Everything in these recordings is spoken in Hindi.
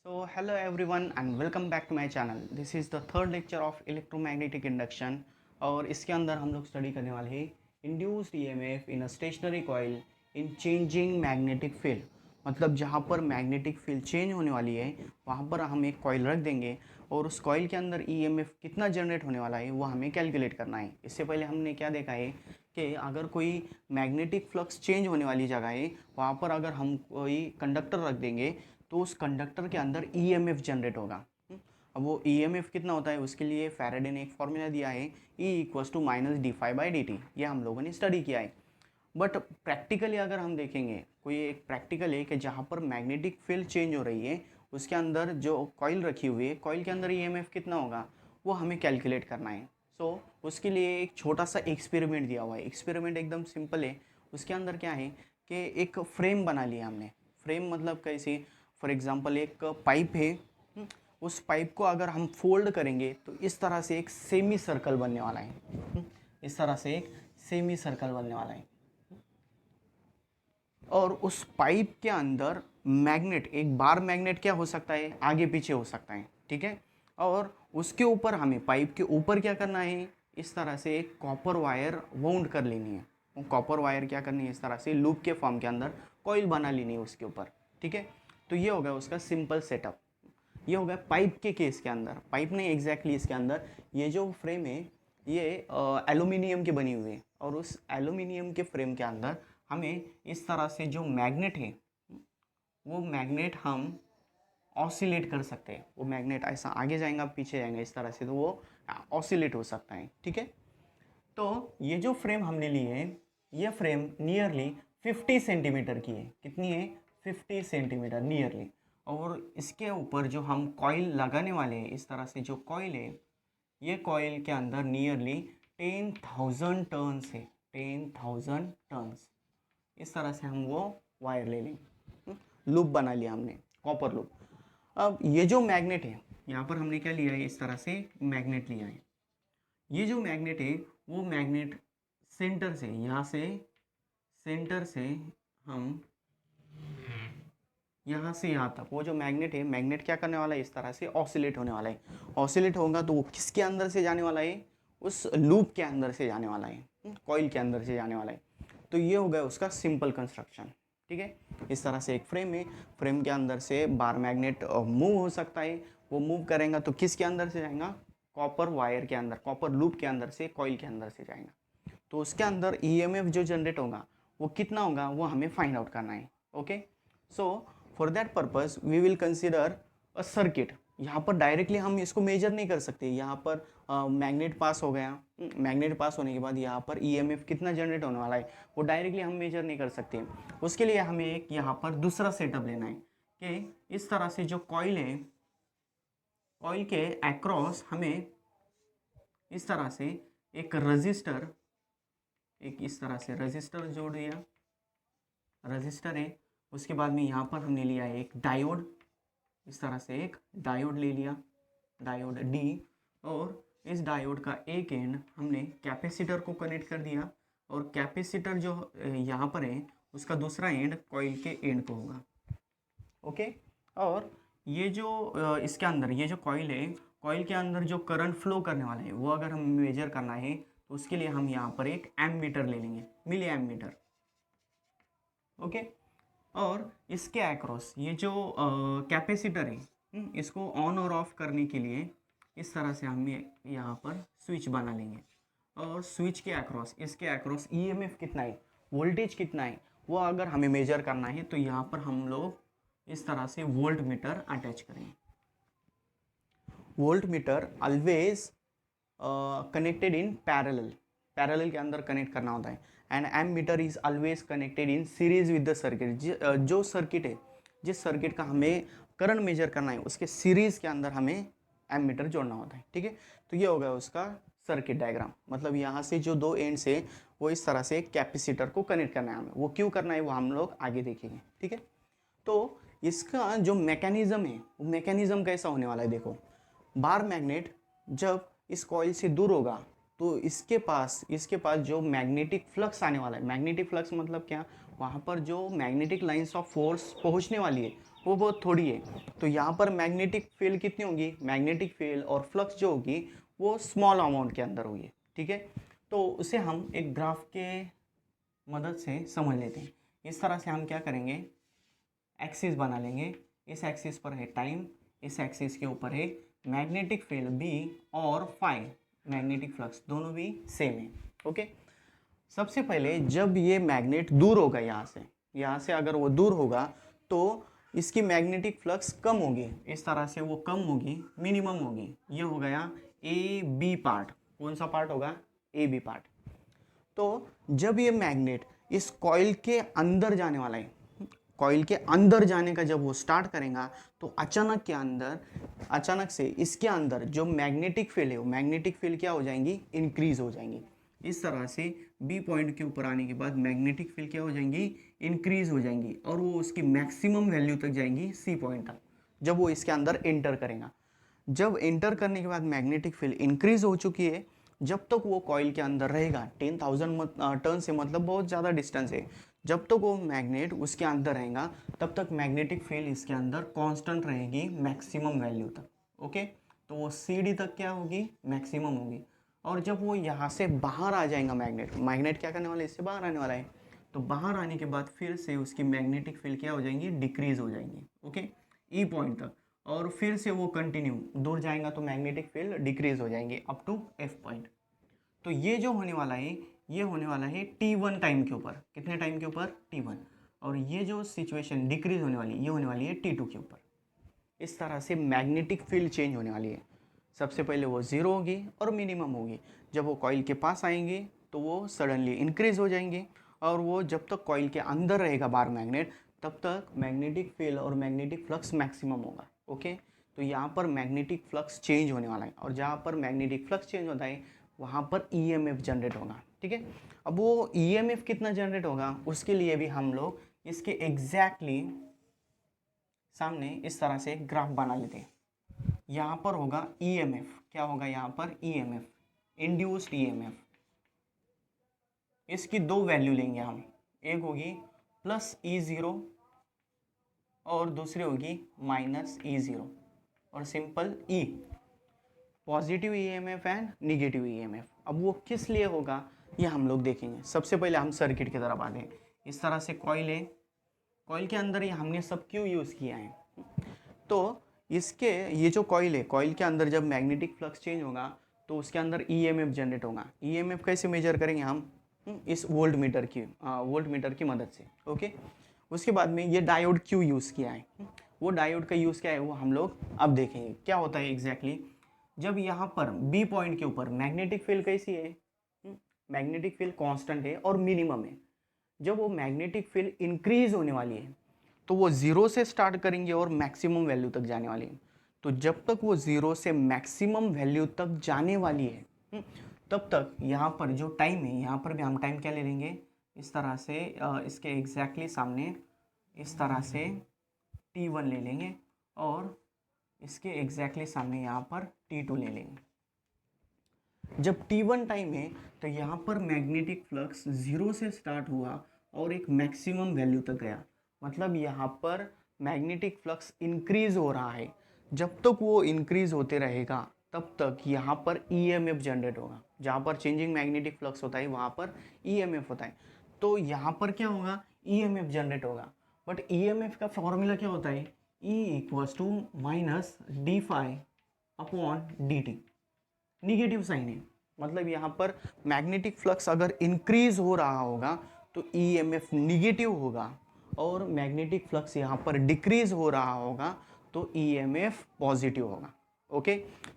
So hello everyone and welcome back to my channel. This is the third lecture of electromagnetic induction और इसके अंदर हम लोग स्टडी करने वाले हैं induced EMF in a stationary coil in changing magnetic field. मतलब जहाँ पर मैग्नेटिक फील्ड चेंज होने वाली है वहाँ पर हम एक कॉइल रख देंगे और उस कॉइल के अंदर ईएमएफ कितना जनरेट होने वाला है वो हमें कैलकुलेट करना है। इससे पहले हमने क्या देखा है कि अगर कोई मैग्नेटिक फ्लक्स चेंज होने वाली जगह है वहाँ पर अगर हम कोई कंडक्टर रख देंगे तो उस कंडक्टर के अंदर ईएमएफ जनरेट होगा। अब वो ईएमएफ कितना होता है उसके लिए फैराडे ने एक फॉर्मूला दिया है E = -dφ/dt। ये हम लोगों ने स्टडी किया है। बट प्रैक्टिकली अगर हम देखेंगे कोई एक प्रैक्टिकल है कि जहाँ पर मैग्नेटिक फील्ड चेंज हो रही है उसके अंदर जो कॉइल रखी हुई है कॉइल के अंदर ईएमएफ कितना होगा वो हमें कैलकुलेट करना है। सो उसके लिए एक छोटा सा एक्सपेरिमेंट दिया हुआ है। एक्सपेरिमेंट एकदम सिंपल है। उसके अंदर क्या है कि एक फ्रेम बना लिया हमने। फ्रेम मतलब कैसे, फॉर एग्जांपल एक पाइप है। उस पाइप को अगर हम फोल्ड करेंगे तो इस तरह से एक सेमी सर्कल बनने वाला है। इस तरह से एक सेमी सर्कल बनने वाला है और उस पाइप के अंदर मैग्नेट, एक बार मैग्नेट क्या हो सकता है, आगे पीछे हो सकता है, ठीक है। और उसके ऊपर हमें पाइप के ऊपर क्या करना है, इस तरह से एक कॉपर वायर वाउंड कर लेनी है। वो कॉपर वायर क्या करनी है, इस तरह से लूप के फॉर्म के अंदर कॉइल बना लेनी है उसके ऊपर, ठीक है। तो ये हो गया उसका सिंपल सेटअप। ये हो गया पाइप के केस के अंदर। पाइप नहीं एग्जैक्टली इसके अंदर ये जो फ्रेम है ये एल्यूमिनियम की बनी हुई है और उस एल्यूमिनियम के फ्रेम के अंदर हमें इस तरह से जो मैग्नेट है वो मैग्नेट हम ऑसिलेट कर सकते हैं। वो मैग्नेट ऐसा आगे जाएगा पीछे जाएगा इस तरह से, तो वो ऑसिलेट हो सकता है, ठीक है। तो ये जो फ्रेम हमने ली है ये फ्रेम नियरली 50 सेंटीमीटर की है। कितनी है? 50 सेंटीमीटर नियरली। और इसके ऊपर जो हम कॉइल लगाने वाले हैं, इस तरह से जो कॉइल है ये कॉइल के अंदर नियरली 10,000 टर्न्स है। 10,000 टर्न्स। इस तरह से हम वो वायर ले लेंगे। लूप बना लिया हमने, कॉपर लूप। अब ये जो मैग्नेट है यहाँ पर हमने क्या लिया है, इस तरह से मैग्नेट लिया है। ये जो मैग्नेट है वो मैग्नेट सेंटर से, यहाँ से सेंटर से हम यहाँ से यहाँ तक वो जो मैग्नेट है, मैग्नेट क्या करने वाला है, इस तरह से ऑसिलेट होने वाला है। ऑसिलेट होगा तो वो किसके अंदर से जाने वाला है, उस लूप के अंदर से जाने वाला है, कॉइल के अंदर से जाने वाला है। तो ये हो गया उसका सिंपल कंस्ट्रक्शन, ठीक है। इस तरह से एक फ्रेम है, फ्रेम के अंदर से बार मैग्नेट मूव हो सकता है। वो मूव करेगा तो किसके अंदर से जाएगा, कॉपर वायर के अंदर, कॉपर लूप के अंदर से कॉइल के अंदर से जाएगा। तो उसके अंदर ईएमएफ जो जनरेट होगा वो कितना होगा वो हमें फाइंड आउट करना है। Okay, so for that purpose we will consider a circuit. यहाँ पर डायरेक्टली हम इसको मेजर नहीं कर सकते। यहाँ पर मैग्नेट पास हो गया, मैग्नेट पास होने के बाद यहाँ पर ईएमएफ कितना जनरेट होने वाला है वो डायरेक्टली हम मेजर नहीं कर सकते। उसके लिए हमें एक यहाँ पर दूसरा सेटअप लेना है कि इस तरह से जो कॉइल है, कॉइल के अक्रॉस हमें इस तरह से एक रजिस्टर, एक इस तरह से रजिस्टर जोड़ दिया। रजिस्टर है, उसके बाद में यहाँ पर हमने लिया एक डायोड, इस तरह से एक डायोड ले लिया, डायोड डी। और इस डायोड का एक एंड हमने कैपेसिटर को कनेक्ट कर दिया और कैपेसिटर जो यहाँ पर है उसका दूसरा एंड कॉइल के एंड को होगा। ओके, और ये जो इसके अंदर ये जो कॉइल है, कॉइल के अंदर जो करंट फ्लो करने वाला है वो अगर हमें मेजर करना है तो उसके लिए हम यहाँ पर एक एमीटर ले लेंगे, मिली एमीटर। ओके, और इसके अक्रॉस ये जो कैपेसिटर है, इसको ऑन और ऑफ करने के लिए इस तरह से हम यहाँ पर स्विच बना लेंगे। और स्विच के अक्रॉस, इसके अक्रॉस ईएमएफ कितना है, वोल्टेज कितना है वो अगर हमें मेजर करना है तो यहाँ पर हम लोग इस तरह से वोल्ट मीटर अटैच करेंगे। Voltmeter always connected in parallel, parallel के अंदर कनेक्ट करना होता है। And ammeter is always connected in series with the circuit. जो सर्किट है, जिस सर्किट का हमें करंट मेजर करना है उसके सीरीज के अंदर हमें एम मीटर जोड़ना होता है, ठीक है। तो ये हो गया उसका सर्किट डायग्राम। मतलब यहाँ से जो दो एंड्स है वो इस तरह से कैपेसिटर को कनेक्ट करना है हमें। वो क्यों करना है वो हम लोग आगे देखेंगे, ठीक है। तो इसका जो मैकेनिज्म है वो मैकेनिज्म कैसा होने वाला है, देखो। बार मैग्नेट जब इस कॉइल से दूर होगा तो इसके पास जो मैग्नेटिक फ्लक्स आने वाला है, मैग्नेटिक फ्लक्स मतलब क्या, वहाँ पर जो मैग्नेटिक लाइंस ऑफ फोर्स पहुँचने वाली है वो बहुत थोड़ी है। तो यहाँ पर मैग्नेटिक फील्ड कितनी होगी, मैग्नेटिक फील्ड और फ्लक्स जो होगी वो स्मॉल अमाउंट के अंदर होगी, ठीक है। तो उसे हम एक ग्राफ के मदद से समझ लेते हैं। इस तरह से हम क्या करेंगे, एक्सिस बना लेंगे। इस एक्सिस पर है टाइम, इस एक्सिस के ऊपर है मैग्नेटिक फील्ड बी और फाई मैग्नेटिक फ्लक्स, दोनों भी सेम है, ओके। सबसे पहले जब ये मैग्नेट दूर होगा यहाँ से अगर वो दूर होगा तो इसकी मैग्नेटिक फ्लक्स कम होगी, इस तरह से वो कम होगी, मिनिमम होगी। ये हो गया ए बी पार्ट। कौन सा पार्ट होगा, ए बी पार्ट। तो जब ये मैग्नेट इस कॉइल के अंदर जाने वाला है, कॉइल के अंदर जाने का जब वो स्टार्ट करेगा तो अचानक से इसके अंदर जो मैग्नेटिक फील्ड है वो मैग्नेटिक फील्ड क्या हो जाएंगी, इंक्रीज हो जाएंगी। इस तरह से बी पॉइंट के ऊपर आने के बाद मैग्नेटिक फील्ड क्या हो जाएंगी, इंक्रीज हो जाएंगी और वो उसकी मैक्सिमम वैल्यू तक जाएंगी सी पॉइंट तक, जब वो इसके अंदर एंटर करेगा। जब एंटर करने के बाद मैग्नेटिक फील्ड इंक्रीज हो चुकी है, जब तक वो कॉइल के अंदर रहेगा 10,000 टर्न से मतलब बहुत ज़्यादा डिस्टेंस है, जब तक वो मैग्नेट उसके अंदर रहेगा तब तक मैग्नेटिक फील्ड इसके अंदर कांस्टेंट रहेगी मैक्सिमम वैल्यू तक, ओके। तो वो सी डी तक क्या होगी, मैक्सिमम होगी। और जब वो यहाँ से बाहर आ जाएगा मैग्नेट क्या करने वाला है, इससे बाहर आने वाला है। तो बाहर आने के बाद फिर से उसकी मैग्नेटिक फील्ड क्या हो जाएंगी, डिक्रीज हो जाएंगी, ओके, ई पॉइंट तक। और फिर से वो कंटिन्यू दूर जाएगा तो मैग्नेटिक फील्ड डिक्रीज हो जाएंगे अप टू एफ पॉइंट। तो ये जो होने वाला है ये होने वाला है T1 टाइम के ऊपर। कितने टाइम के ऊपर, T1। और ये जो सिचुएशन डिक्रीज होने वाली है ये होने वाली है T2 के ऊपर। इस तरह से मैग्नेटिक फील्ड चेंज होने वाली है। सबसे पहले वो ज़ीरो होगी और मिनिमम होगी। जब वो कॉइल के पास आएंगे तो वो सडनली इंक्रीज हो जाएंगे और वो जब तक कॉइल के अंदर रहेगा बार मैग्नेट तब तक मैग्नेटिक फील्ड और मैग्नेटिक फ्लक्स मैक्सिमम होगा, ओके। तो यहाँ पर मैग्नेटिक फ्लक्स चेंज होने वाला है और जहाँ पर मैग्नेटिक फ्लक्स चेंज होता है वहाँ पर ईएमएफ जनरेट होगा, ठीक है। अब वो ईएमएफ कितना जनरेट होगा उसके लिए भी हम लोग इसके एग्जैक्टली सामने इस तरह से एक ग्राफ बना लेते हैं। यहाँ पर होगा ईएमएफ, क्या होगा यहाँ पर, ईएमएफ, इंड्यूस्ड ईएमएफ। इसकी दो वैल्यू लेंगे हम, एक होगी प्लस E0 और दूसरी होगी माइनस E0 और simple E, positive EMF and negative EMF. अब वो किस लिए होगा ये हम लोग देखेंगे। सबसे पहले हम सर्किट की तरफ आते हैं। इस तरह से कॉइल है, कॉइल के अंदर ये हमने सब क्यों यूज़ किया है, तो इसके ये जो कॉइल है, कॉइल के अंदर जब मैग्नेटिक फ्लक्स चेंज होगा तो उसके अंदर ईएमएफ जनरेट होगा। ईएमएफ कैसे मेजर करेंगे हम, इस वोल्ट मीटर की मदद से, ओके। उसके बाद में ये डायोड क्यों यूज़ किया है, वो डायोड का यूज़ क्या है वो हम लोग अब देखेंगे क्या होता है एग्जैक्टली। जब यहाँ पर बी पॉइंट के ऊपर मैग्नेटिक फील्ड कैसी है, मैग्नेटिक फील्ड कांस्टेंट है और मिनिमम है। जब वो मैग्नेटिक फील्ड इंक्रीज होने वाली है तो वो ज़ीरो से स्टार्ट करेंगे और मैक्सिमम वैल्यू तक जाने वाली है। तो जब तक वो ज़ीरो से मैक्सिमम वैल्यू तक जाने वाली है तब तक यहाँ पर जो टाइम है, यहाँ पर भी हम टाइम क्या ले लेंगे, इस तरह से इसके एग्जैक्टली सामने इस तरह से T1 ले लेंगे और इसके एग्जैक्टली सामने यहाँ पर T2 ले लेंगे। जब T1 टाइम है तो यहाँ पर मैग्नेटिक फ्लक्स ज़ीरो से स्टार्ट हुआ और एक मैक्सिमम वैल्यू तक गया, मतलब यहाँ पर मैग्नेटिक फ्लक्स इंक्रीज हो रहा है। जब तक वो इंक्रीज होते रहेगा तब तक यहाँ पर ईएमएफ जनरेट होगा। जहाँ पर चेंजिंग मैग्नेटिक फ्लक्स होता है वहाँ पर ईएमएफ होता है। तो यहाँ पर क्या होगा, ईएमएफ जनरेट होगा। बट ईएमएफ का फॉर्मूला क्या होता है, E equals to minus d phi upon d t. Negative sign है, मतलब यहाँ पर मैग्नेटिक फ्लक्स अगर इंक्रीज हो रहा होगा तो ईएमएफ निगेटिव होगा और मैग्नेटिक फ्लक्स यहाँ पर डिक्रीज हो रहा होगा तो ईएमएफ पॉजिटिव होगा, ओके।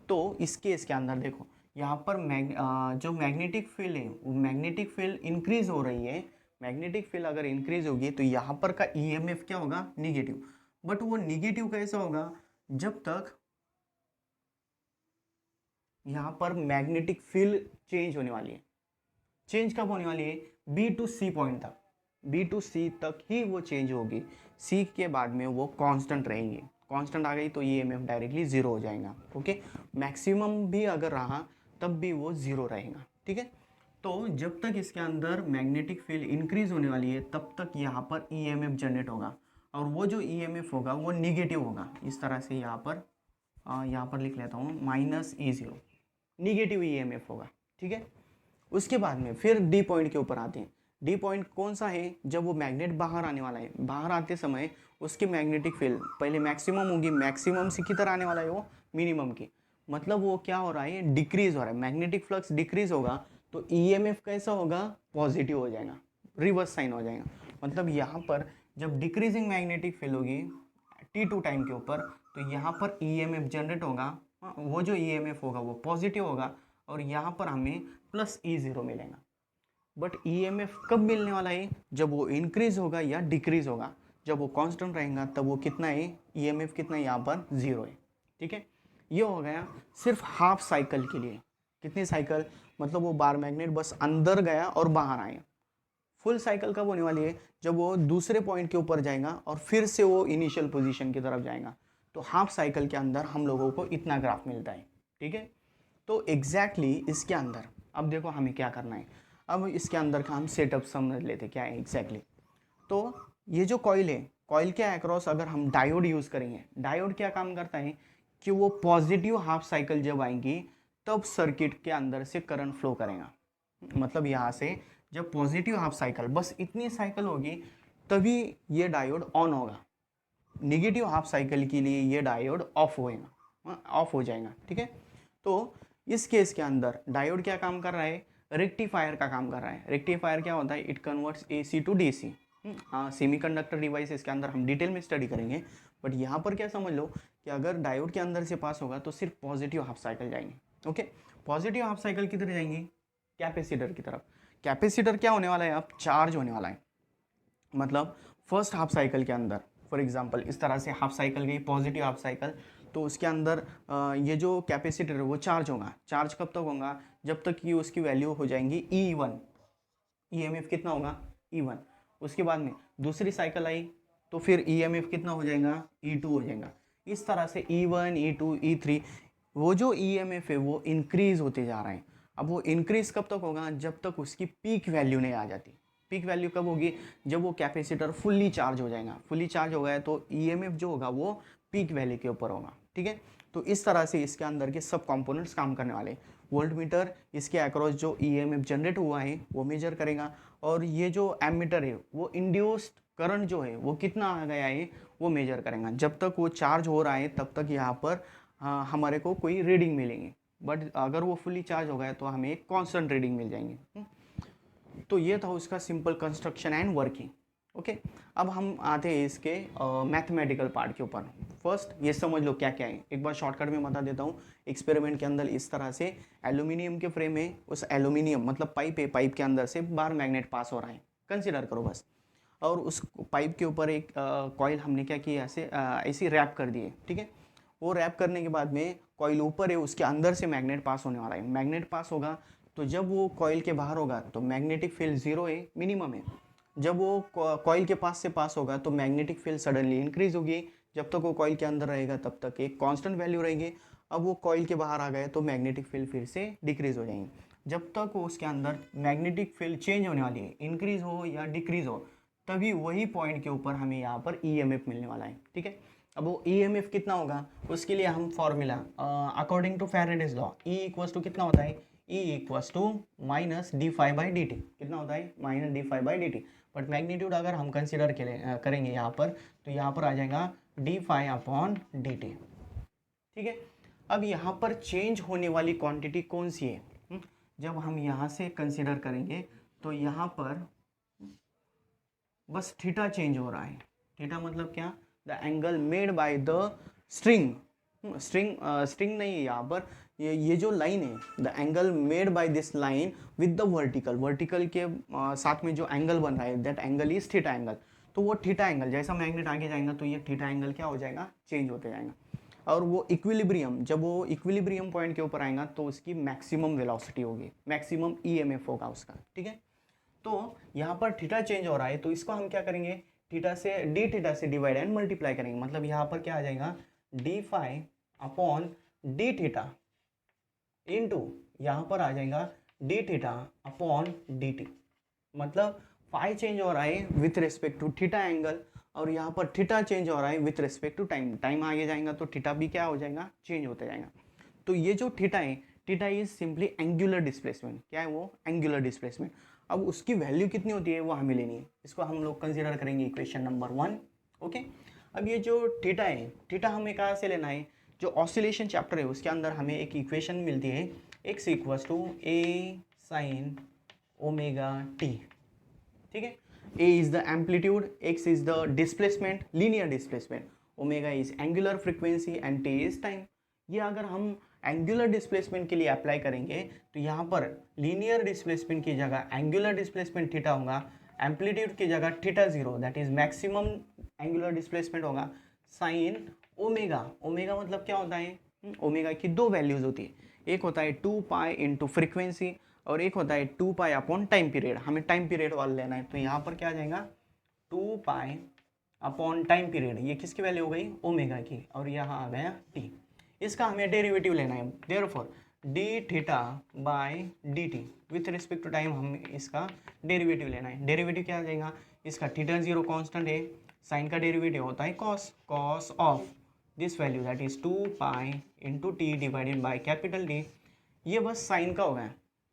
तो इस केस के अंदर देखो यहाँ पर जो मैग्नेटिक फील्ड है वो मैग्नेटिक फील्ड इंक्रीज हो रही है। मैग्नेटिक फील्ड अगर इंक्रीज होगी तो यहाँ पर का ईएमएफ क्या होगा, निगेटिव। बट वो निगेटिव कैसा होगा, जब तक यहाँ पर मैग्नेटिक फील्ड चेंज होने वाली है। चेंज कब होने वाली है, बी टू सी पॉइंट तक, बी टू सी तक ही वो चेंज होगी। सी के बाद में वो कांस्टेंट रहेंगे। कांस्टेंट आ गई तो ईएमएफ डायरेक्टली ज़ीरो हो जाएगा, ओके। मैक्सिमम भी अगर रहा तब भी वो ज़ीरो रहेगा, ठीक है। तो जब तक इसके अंदर मैग्नेटिक फील्ड इंक्रीज होने वाली है तब तक यहाँ पर ईएमएफ जनरेट होगा और वो जो ईएमएफ होगा वो निगेटिव होगा। इस तरह से यहाँ पर लिख लेता हूँ -E0, निगेटिव ईएमएफ होगा, ठीक है। उसके बाद में फिर डी पॉइंट के ऊपर आते हैं। डी पॉइंट कौन सा है? जब वो मैग्नेट बाहर आने वाला है, बाहर आते समय उसकी मैग्नेटिक फील्ड पहले मैक्सिमम होगी, मैक्सिमम से किधर आने वाला है वो मिनिमम की, मतलब वो क्या हो रहा है, डिक्रीज हो रहा है, मैग्नेटिक फ्लक्स डिक्रीज होगा तो ईएमएफ कैसा होगा, पॉजिटिव हो जाएगा, रिवर्स साइन हो जाएगा। मतलब यहाँ पर जब डिक्रीजिंग मैग्नेटिक फील्ड होगी T2 टाइम के ऊपर, तो यहाँ पर ईएमएफ जनरेट होगा, वो जो ईएमएफ होगा वो पॉजिटिव होगा और यहाँ पर हमें +E0 मिलेगा। बट ईएमएफ कब मिलने वाला है? जब वो इंक्रीज होगा या डिक्रीज होगा। जब वो कांस्टेंट रहेगा तब वो कितना है, ईएमएफ कितना है, यहाँ पर 0 है, ठीक है। ये हो गया सिर्फ हाफ साइकिल के लिए। कितनी साइकिल? मतलब वो बार मैग्नेट बस अंदर गया और बाहर आया। फुल साइकिल कब होने वाली है? जब वो दूसरे पॉइंट के ऊपर जाएगा और फिर से वो इनिशियल पोजीशन की तरफ जाएगा। तो हाफ साइकिल के अंदर हम लोगों को इतना ग्राफ मिलता है, ठीक है। तो एग्जैक्टली इसके अंदर अब देखो हमें क्या करना है। अब इसके अंदर का हम सेटअप समझ लेते क्या है एग्जैक्टली। तो ये जो कॉइल है, कॉइल के अक्रॉस अगर हम डायोड यूज़ करेंगे, डायोड क्या काम करता है कि वो पॉजिटिव हाफ साइकिल जब आएंगी तब सर्किट के अंदर से करंट फ्लो करेगा। मतलब यहाँ से जब पॉजिटिव हाफ साइकिल, बस इतनी साइकिल होगी तभी ये डायोड ऑन होगा। नेगेटिव हाफ साइकिल के लिए ये डायोड ऑफ होएगा, ऑफ हो जाएगा, ठीक है। तो इस केस के अंदर डायोड क्या काम कर रहा है, रेक्टिफायर का काम कर रहा है। रेक्टिफायर क्या होता है, it converts AC to DC। हाँ, सेमीकंडक्टर डिवाइस इसके अंदर हम डिटेल में स्टडी करेंगे, बट यहाँ पर क्या समझ लो कि अगर डायोड के अंदर से पास होगा तो सिर्फ पॉजिटिव हाफ साइकिल जाएंगे। ओके, पॉजिटिव हाफ साइकिल किधर जाएंगी, कैपेसिटर की तरफ। कैपेसिटर क्या होने वाला है, अब चार्ज होने वाला है। मतलब फर्स्ट हाफ साइकिल के अंदर फॉर एग्जांपल इस तरह से हाफ साइकिल गई, पॉजिटिव हाफ साइकिल, तो उसके अंदर ये जो कैपेसिटर है वो चार्ज होगा। चार्ज कब तक होगा, जब तक कि उसकी वैल्यू हो जाएंगी E1। ईएमएफ कितना होगा, E1। उसके बाद में दूसरी साइकिल आई तो फिर ईएमएफ कितना हो जाएगा, E2 हो जाएगा। इस तरह से E1, E2, E3 वो जो ईएमएफ है वो इंक्रीज होते जा रहे हैं। अब वो इंक्रीज कब तक होगा, जब तक उसकी पीक वैल्यू नहीं आ जाती। पीक वैल्यू कब होगी, जब वो कैपेसिटर फुल्ली चार्ज हो जाएगा। फुल्ली चार्ज हो गया तो ईएमएफ जो होगा वो पीक वैल्यू के ऊपर होगा, ठीक है। तो इस तरह से इसके अंदर के सब कंपोनेंट्स काम करने वाले। वोल्ट मीटर इसके अक्रॉस जो ईएमएफ जनरेट हुआ है वो मेजर करेगा, और ये जो एमीटर है वो इंड्यूस्ड करंट जो है वो कितना आ गया है वो मेजर करेगा। जब तक वो चार्ज हो रहा है तब तक यहाँ पर हमारे को कोई रीडिंग मिलेंगे, बट अगर वो फुली चार्ज हो गया तो हमें एक कॉन्स्टेंट रीडिंग मिल जाएंगे। तो ये था उसका simple construction and working. Okay, अब हम आते हैं इसके मैथमेटिकल पार्ट के ऊपर। फर्स्ट ये समझ लो क्या क्या है, एक बार शॉर्टकट में बता देता हूँ। एक्सपेरिमेंट के अंदर इस तरह से एल्यूमिनियम के फ्रेम में, उस एल्यूमिनियम मतलब पाइप है, पाइप के अंदर से बार मैग्नेट पास हो रहा है, कंसिडर करो बस। और उस पाइप के ऊपर एक कॉइल हमने क्या किया, ऐसे रैप कर दिए, ठीक है। वो रैप करने के बाद में कॉइल ऊपर है, उसके अंदर से मैग्नेट पास होने वाला है। मैग्नेट पास होगा तो जब वो कॉइल के बाहर होगा तो मैग्नेटिक फील्ड 0 है, मिनिमम है। जब वो कॉइल के पास से पास होगा तो मैग्नेटिक फील्ड सडनली इंक्रीज होगी। जब तक वो कॉइल के अंदर रहेगा तब तक एक कांस्टेंट वैल्यू रहेगी। अब वो कॉइल के बाहर आ गए तो मैग्नेटिक फील्ड फिर से डिक्रीज हो जाएंगे। जब तक वो उसके अंदर मैग्नेटिक फील्ड चेंज होने वाली है, इंक्रीज हो या डिक्रीज हो, तभी वही पॉइंट के ऊपर हमें यहाँ पर ईएमएफ मिलने वाला है, ठीक है। अब वो ईएमएफ कितना होगा, उसके लिए हम formula according to Faraday's law, E equals to कितना होता है, E इक्वल्स टू -d∅/dt। कितना होता है, -d∅/dt। बट मैग्नीट्यूड अगर हम कंसिडर करेंगे यहाँ पर, तो यहाँ पर आ जाएगा d∅/dt, ठीक है। अब यहाँ पर चेंज होने वाली क्वांटिटी कौन सी है, जब हम यहाँ से कंसिडर करेंगे तो यहाँ पर बस थीटा चेंज हो रहा है। थीटा मतलब क्या, the angle made by the string. String नहीं है यहाँ पर, ये जो लाइन है, the angle made by this line with the vertical के साथ में जो एंगल बन रहा है, that angle is theta angle. तो वो थीटा एंगल जैसा मैग्नेट आगे जाएगा तो ये थीटा एंगल क्या हो जाएगा, चेंज होते जाएगा। और वो इक्विलिब्रियम, जब वो इक्विलिब्रियम पॉइंट के ऊपर आएगा तो उसकी मैक्सिमम वेलोसिटी होगी, मैक्सिमम ईएमएफ होगा उसका, ठीक है। तो यहाँ पर थीटा चेंज हो रहा है तो इसको हम क्या करेंगे, थीटा से डी थीटा से डिवाइड एंड मल्टीप्लाई करेंगे। मतलब यहाँ पर क्या आ जाएगा, d∅/d∅ इंटू यहाँ पर आ जाएगा d∅/dt। मतलब फाई चेंज हो रहा है with respect to theta angle और यहाँ पर थीटा चेंज हो रहा है with respect to time, time आगे जाएगा तो थीटा भी क्या हो जाएगा, चेंज होता जाएगा। तो ये जो थीटा है, theta is simply angular displacement, क्या है वो, एंगुलर डिस्प्लेसमेंट। अब उसकी वैल्यू कितनी होती है वो हमें लेनी है, इसको हम लोग कंसिडर करेंगे इक्वेशन नंबर 1। ओके, अब ये जो थीटा है, थीटा हमें कहाँ से लेना है, जो ऑसिलेशन चैप्टर है उसके अंदर हमें एक इक्वेशन मिलती है, x equals to a sine omega t. ठीक है, a is the amplitude, x is the displacement, linear displacement, omega is angular frequency and t is time। ये अगर हम एंगुलर डिस्प्लेसमेंट के लिए अप्लाई करेंगे तो यहाँ पर लीनियर डिस्प्लेसमेंट की जगह एंगुलर डिस्प्लेसमेंट थीटा होगा, एम्पलीट्यूड की जगह theta zero that is maximum angular displacement होगा साइन ओमेगा। ओमेगा मतलब क्या होता है, ओमेगा की दो वैल्यूज होती है, एक होता है 2 पाई इंटू फ्रिक्वेंसी और एक होता है 2 पाई अपॉन टाइम पीरियड। हमें टाइम पीरियड वाला लेना है, तो यहाँ पर क्या आ जाएगा 2 पाई अपॉन टाइम पीरियड, ये किसकी वैल्यू हो गई, ओमेगा की, और यहाँ आ गया टी। इसका हमें डेरिवेटिव लेना है, therefore d theta by d t with respect to time हम इसका डेरिवेटिव लेना है। डेरिवेटिव क्या आ जाएगा, इसका थीटा जीरो कांस्टेंट है, साइन का डेरिवेटिव होता है cos, cos of this value that is 2 pi into T divided by capital D. ये बस साइन का हो गया,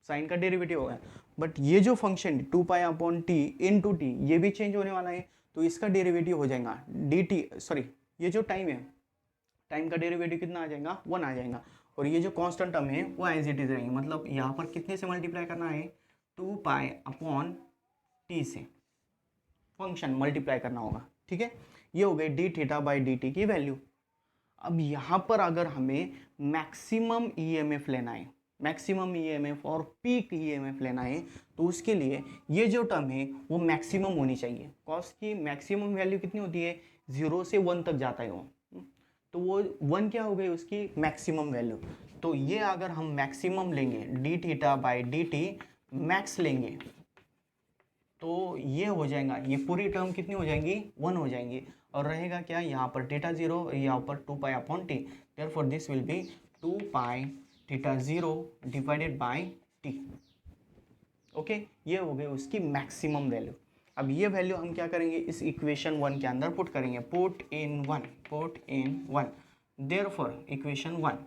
साइन का डेरिवेटिव हो गया, बट ये जो function 2 pi upon T into T ये भी चेंज होने वाला है, तो इसका डेरिवेटिव हो जाएगा डी टी, सॉरी ये जो टाइम है, टाइम का डेरिवेटिव कितना आ जाएगा, 1 आ जाएगा, और ये जो कांस्टेंट टर्म है वो एज इट इज रहेंगे। मतलब यहाँ पर कितने से मल्टीप्लाई करना है, 2 पाई अपॉन टी से फंक्शन मल्टीप्लाई करना होगा। ठीक है, ये हो गई D theta by d t की वैल्यू। अब यहाँ पर अगर हमें मैक्सिमम ईएमएफ लेना है, मैक्सिमम ईएमएफ और पीक ईएमएफ लेना है, तो उसके लिए ये जो टर्म है वो मैक्सिमम होनी चाहिए। कॉस की मैक्सिमम वैल्यू कितनी होती है, 0 से 1 तक जाता है वो, तो वो 1 क्या हो गई उसकी मैक्सिमम वैल्यू। तो ये अगर हम मैक्सिमम लेंगे D theta by d T max लेंगे तो ये हो जाएगा, ये पूरी टर्म कितनी हो जाएंगी, 1 हो जाएंगी, और रहेगा क्या यहाँ पर थीटा जीरो, यहाँ पर 2 pi upon T, therefore this will be 2 pi theta zero divided by T. Okay, ये हो गई उसकी मैक्सिमम वैल्यू। अब ये वैल्यू हम क्या करेंगे, इस इक्वेशन 1 के अंदर पुट करेंगे, पुट इन 1, देयरफॉर इक्वेशन 1।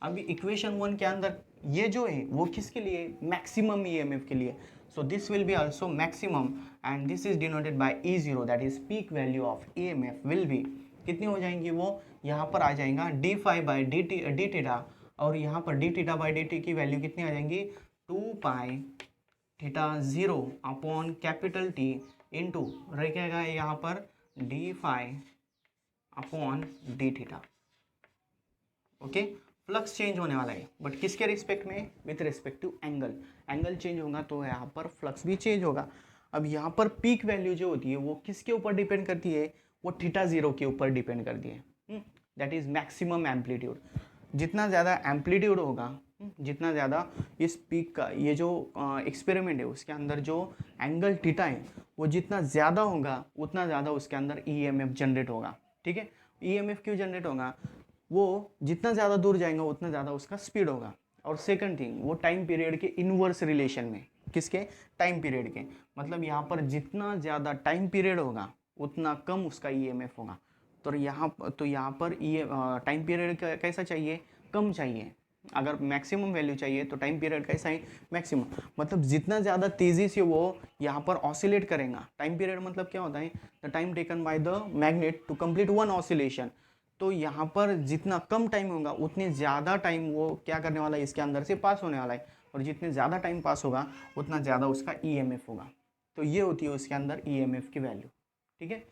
अभी इक्वेशन 1 के अंदर ये जो है वो किसके लिए, मैक्सिमम ईएमएफ के लिए, so this will be also maximum and this is denoted by E0 that is peak value of EMF will be कितनी हो जाएंगी वो, यहाँ पर आ जाएगा d phi by d theta, और यहाँ पर d theta by d t की वैल्यू कितनी आ जाएंगी, 2 pi theta zero upon capital T into रहेगा यहाँ पर d phi upon d theta. Okay, flux change होने वाला है, बट किसके रिस्पेक्ट में, with respect to angle, angle change होगा तो यहाँ पर फ्लक्स भी चेंज होगा। अब यहाँ पर पीक वैल्यू जो होती है वो किसके ऊपर डिपेंड करती है, वो थीटा जीरो के ऊपर डिपेंड करती है, दैट इज मैक्सिमम एम्पलीट्यूड। जितना ज़्यादा एम्पलीट्यूड होगा, जितना ज़्यादा इस पीक का ये जो एक्सपेरिमेंट है उसके अंदर जो एंगल थीटा है वो जितना ज़्यादा होगा उतना ज़्यादा उसके अंदर ईएमएफ जनरेट होगा। ठीक है, ईएमएफ क्यों जनरेट होगा, वो जितना ज़्यादा दूर जाएगा उतना ज़्यादा उसका स्पीड होगा। और सेकंड थिंग, वो टाइम पीरियड के इनवर्स रिलेशन में, किसके, टाइम पीरियड के, मतलब यहाँ पर जितना ज़्यादा टाइम पीरियड होगा उतना कम उसका ईएमएफ होगा। तो यहाँ पर ये टाइम पीरियड कैसा चाहिए, कम चाहिए। अगर मैक्सिमम वैल्यू चाहिए तो टाइम पीरियड कैसा है, मैक्सिमम, मतलब जितना ज़्यादा तेज़ी से वो यहाँ पर ऑसिलेट करेगा। टाइम पीरियड मतलब क्या होता है, the time taken by the magnet to complete one oscillation. तो यहाँ पर जितना कम टाइम होगा उतने ज़्यादा टाइम वो क्या करने वाला है, इसके अंदर से पास होने वाला है, और जितने ज़्यादा टाइम पास होगा उतना ज़्यादा उसका ईएमएफ होगा। तो ये होती है उसके अंदर ईएमएफ की वैल्यू। ठीक है,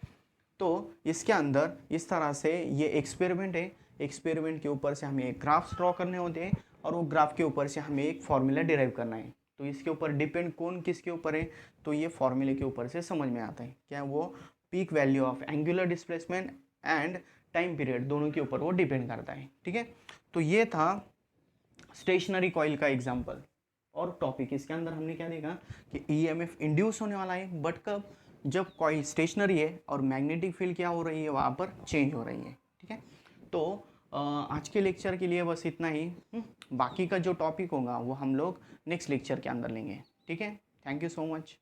तो इसके अंदर इस तरह से ये एक्सपेरिमेंट है, एक्सपेरिमेंट के ऊपर से हमें एक ग्राफ्स ड्रॉ करने होते हैं, और वो ग्राफ के ऊपर से हमें एक फॉर्मूला डिराइव करना है। तो इसके ऊपर डिपेंड कौन किसके ऊपर है, तो ये फॉर्मूले के ऊपर से समझ में आता है क्या, वो peak value of angular displacement and time period दोनों के ऊपर वो डिपेंड करता है। ठीक है, तो ये था स्टेशनरी कॉइल का एग्जांपल और टॉपिक। इसके अंदर हमने क्या देखा कि ईएमएफ इंड्यूस होने वाला है, बट कब, जब कॉइल स्टेशनरी है और मैग्नेटिक फील्ड क्या हो रही है, वहाँ पर चेंज हो रही है। ठीक है, तो आज के लेक्चर के लिए बस इतना ही। बाकी का जो टॉपिक होगा वो हम लोग नेक्स्ट लेक्चर के अंदर लेंगे। ठीक है, थैंक यू सो मच।